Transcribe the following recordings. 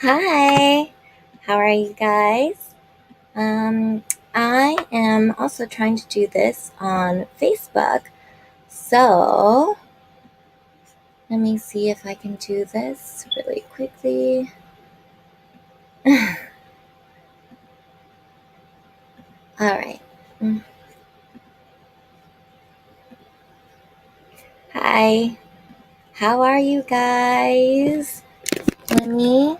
Hi, how are you guys? Um, I am also trying to do this on Facebook. So, let me see if I can do this really quickly. All right. Mm. Hi, how are you guys? Let me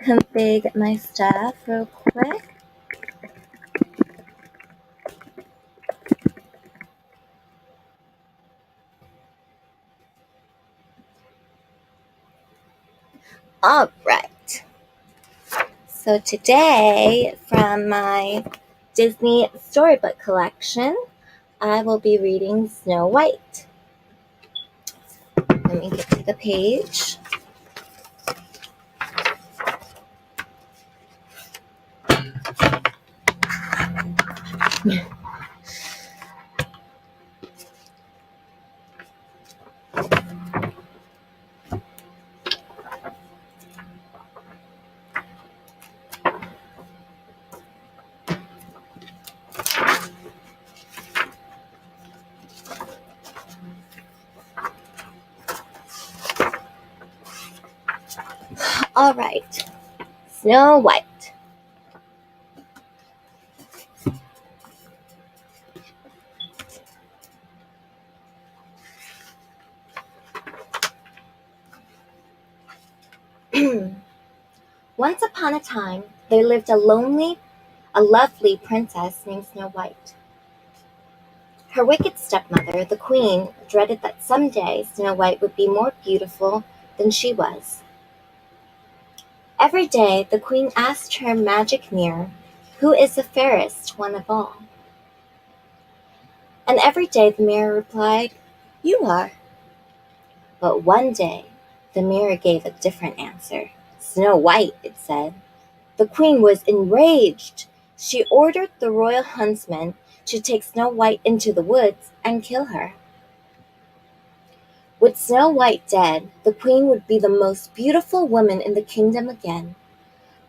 config my stuff real quick. All right. So, today, from my Disney storybook collection, I will be reading Snow White. Let me get to the page. All right, Snow White. Once upon a time, there lived a lovely princess named Snow White. Her wicked stepmother, the queen, dreaded that someday Snow White would be more beautiful than she was. Every day, the queen asked her magic mirror, "Who is the fairest one of all?" And every day the mirror replied, "You are." But one day, the mirror gave a different answer. "Snow White," it said. The queen was enraged. She ordered the royal huntsman to take Snow White into the woods and kill her. With Snow White dead, the queen would be the most beautiful woman in the kingdom again.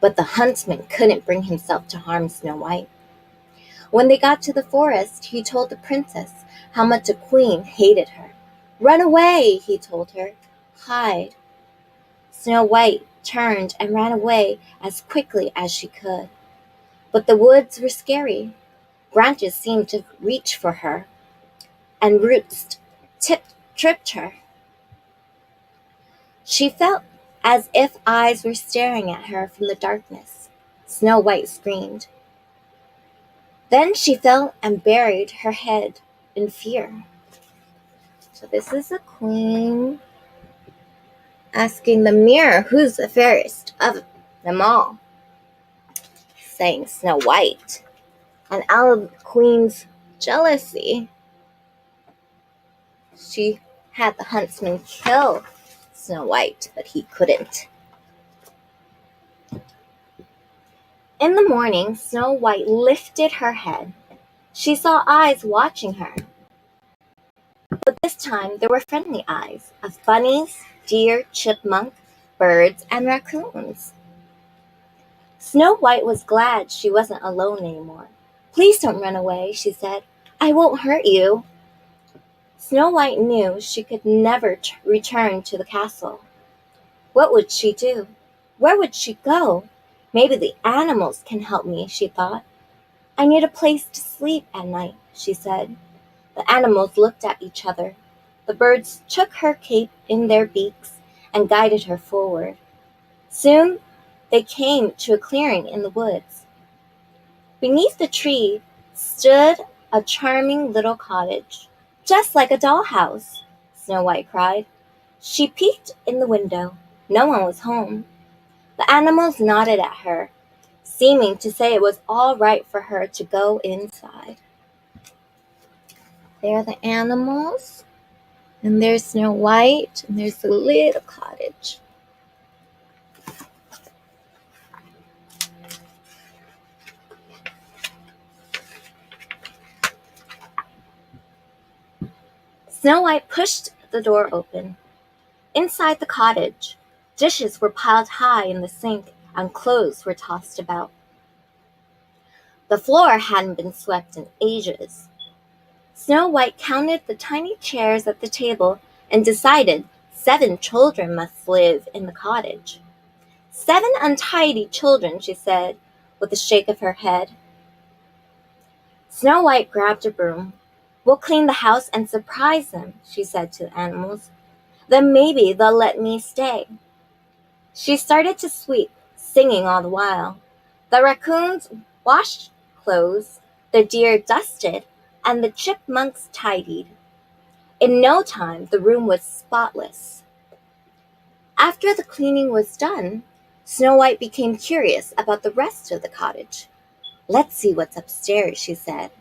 But the huntsman couldn't bring himself to harm Snow White. When they got to the forest, he told the princess how much the queen hated her. "Run away," he told her. "Hide." Snow White turned and ran away as quickly as she could. But the woods were scary. Branches seemed to reach for her, and roots tripped her. She felt as if eyes were staring at her from the darkness. Snow White screamed. Then she fell and buried her head in fear. So this is the queen asking the mirror who's the fairest of them all, saying Snow White. And out of the queen's jealousy, she had the huntsman kill Snow White, but he couldn't. In the morning, Snow White lifted her head. She saw eyes watching her, but this time there were friendly eyes of bunnies, deer, chipmunk, birds, and raccoons. Snow White was glad she wasn't alone anymore. "Please don't run away," she said. "I won't hurt you." Snow White knew she could never return to the castle. What would she do? Where would she go? Maybe the animals can help me, she thought. "I need a place to sleep at night," she said. The animals looked at each other. The birds took her cape in their beaks and guided her forward. Soon they came to a clearing in the woods. Beneath the tree stood a charming little cottage, just like a dollhouse, Snow White cried. She peeked in the window. No one was home. The animals nodded at her, seeming to say it was all right for her to go inside. There are the animals, and there's Snow White, and there's the little cottage. Snow White pushed the door open. Inside the cottage, Dishes were piled high in the sink, and clothes were tossed about. The floor hadn't been swept in ages. Snow White counted the tiny chairs at the table and decided 7 children must live in the cottage. 7 untidy children, she said, with a shake of her head. Snow White grabbed a broom. We'll clean the house and surprise them, she said to the animals. Then maybe they'll let me stay. She started to sweep, singing all the while. The raccoons washed clothes, the deer dusted, and the chipmunks tidied. In no time, the room was spotless. After the cleaning was done, Snow White became curious about the rest of the cottage. Let's see what's upstairs, she said.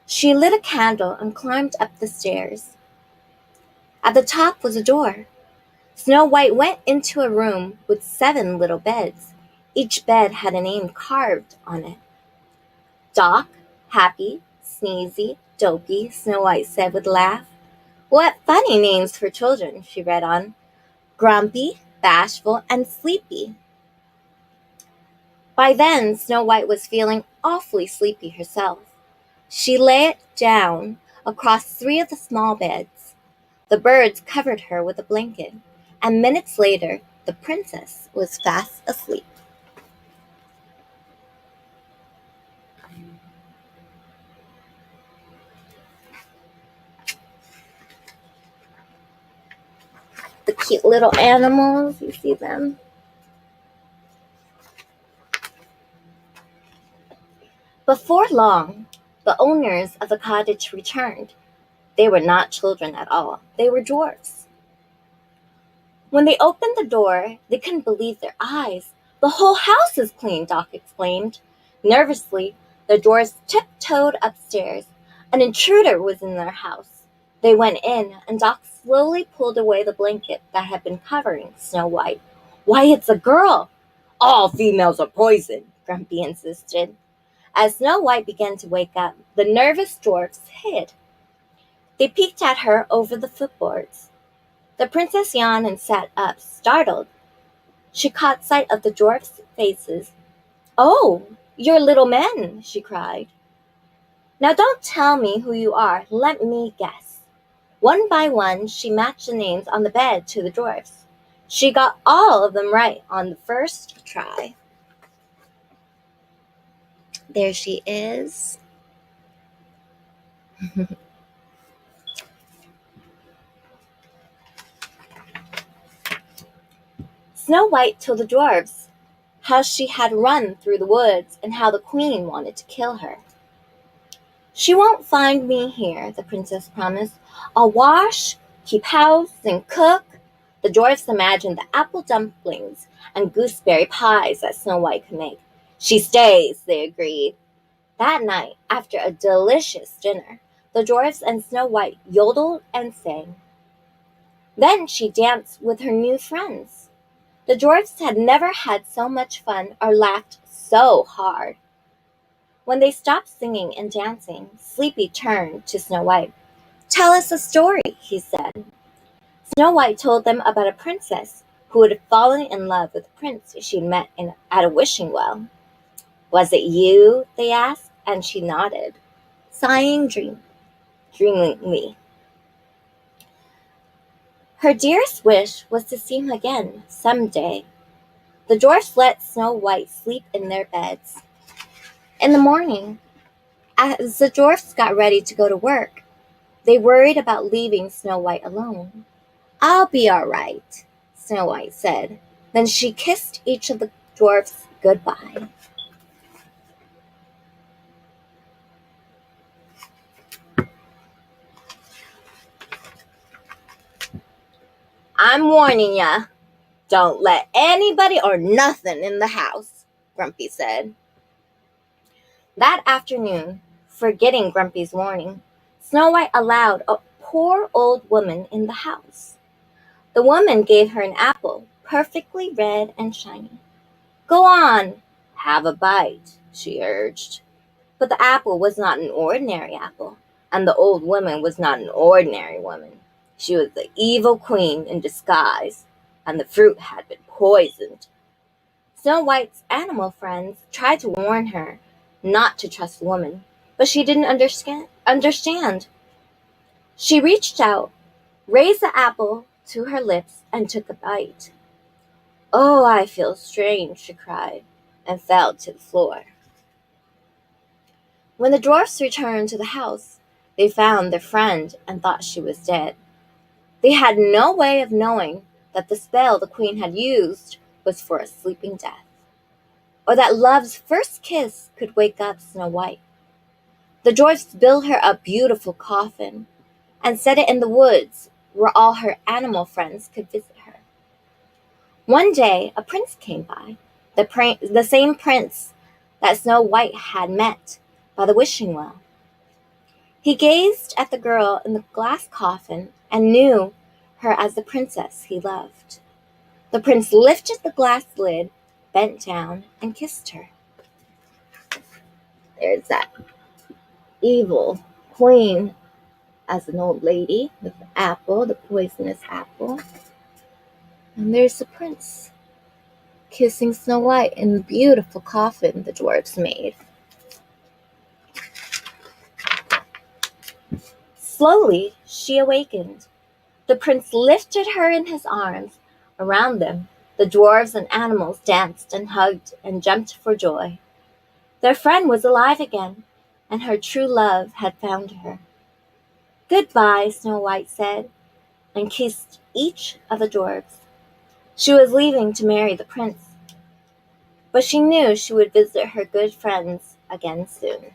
She lit a candle and climbed up the stairs. At the top was a door. Snow White went into a room with 7 little beds. Each bed had a name carved on it. Doc, Happy, Sneezy, Dopey, Snow White said with a laugh. What funny names for children, she read on. Grumpy, Bashful, and Sleepy. By then, Snow White was feeling awfully sleepy herself. She lay down across 3 of the small beds. The birds covered her with a blanket, and minutes later, the princess was fast asleep. The cute little animals, you see them? Before long, the owners of the cottage returned. They were not children at all. They were dwarfs. When they opened the door, they couldn't believe their eyes. The whole house is clean, Doc exclaimed. Nervously, the dwarfs tiptoed upstairs. An intruder was in their house. They went in, and Doc slowly pulled away the blanket that had been covering Snow White. Why, it's a girl! All females are poison, Grumpy insisted. As Snow White began to wake up, the nervous dwarfs hid. They peeked at her over the footboards. The princess yawned and sat up, startled. She caught sight of the dwarfs' faces. Oh, you're little men, she cried. Now don't tell me who you are. Let me guess. One by one, she matched the names on the bed to the dwarfs. She got all of them right on the first try. There she is. Snow White told the dwarfs how she had run through the woods and how the queen wanted to kill her. She won't find me here, the princess promised. I'll wash, keep house, and cook. The dwarfs imagined the apple dumplings and gooseberry pies that Snow White could make. She stays, they agreed. That night, after a delicious dinner, the dwarfs and Snow White yodeled and sang. Then she danced with her new friends. The dwarfs had never had so much fun or laughed so hard. When they stopped singing and dancing, Sleepy turned to Snow White. Tell us a story, he said. Snow White told them about a princess who had fallen in love with a prince she'd met at a wishing well. Was it you? They asked, and she nodded, sighing dreamily. Her dearest wish was to see him again someday. The dwarfs let Snow White sleep in their beds. In the morning, as the dwarfs got ready to go to work, they worried about leaving Snow White alone. I'll be all right, Snow White said. Then she kissed each of the dwarfs goodbye. I'm warning ya. Don't let anybody or nothing in the house, Grumpy said. That afternoon, forgetting Grumpy's warning, Snow White allowed a poor old woman in the house. The woman gave her an apple, perfectly red and shiny. Go on, have a bite, she urged. But the apple was not an ordinary apple, and the old woman was not an ordinary woman. She was the evil queen in disguise. and the fruit had been poisoned. Snow White's animal friends tried to warn her not to trust the woman, but she didn't understand. She reached out, raised the apple to her lips, and took a bite. "Oh, I feel strange," she cried, and fell to the floor. When the dwarfs returned to the house, they found their friend and thought she was dead. They had no way of knowing that the spell the queen had used was for a sleeping death, or that love's first kiss could wake up Snow White. The dwarfs built her a beautiful coffin and set it in the woods where all her animal friends could visit her. One day, a prince came by, the same prince that Snow White had met by the wishing well. He gazed at the girl in the glass coffin and knew her as the princess he loved. The prince lifted the glass lid, bent down, and kissed her. There's that evil queen as an old lady with the apple, the poisonous apple. And there's the prince kissing Snow White in the beautiful coffin the dwarfs made. Slowly, she awakened. The prince lifted her in his arms. Around them, the dwarves and animals danced and hugged and jumped for joy. Their friend was alive again, and her true love had found her. "Goodbye," Snow White said, and kissed each of the dwarves. She was leaving to marry the prince, but she knew she would visit her good friends again soon.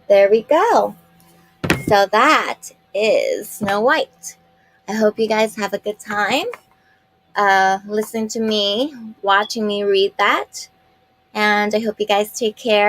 There we go. So that is Snow White. I hope you guys have a good time listening to me, watching me read that. And I hope you guys take care.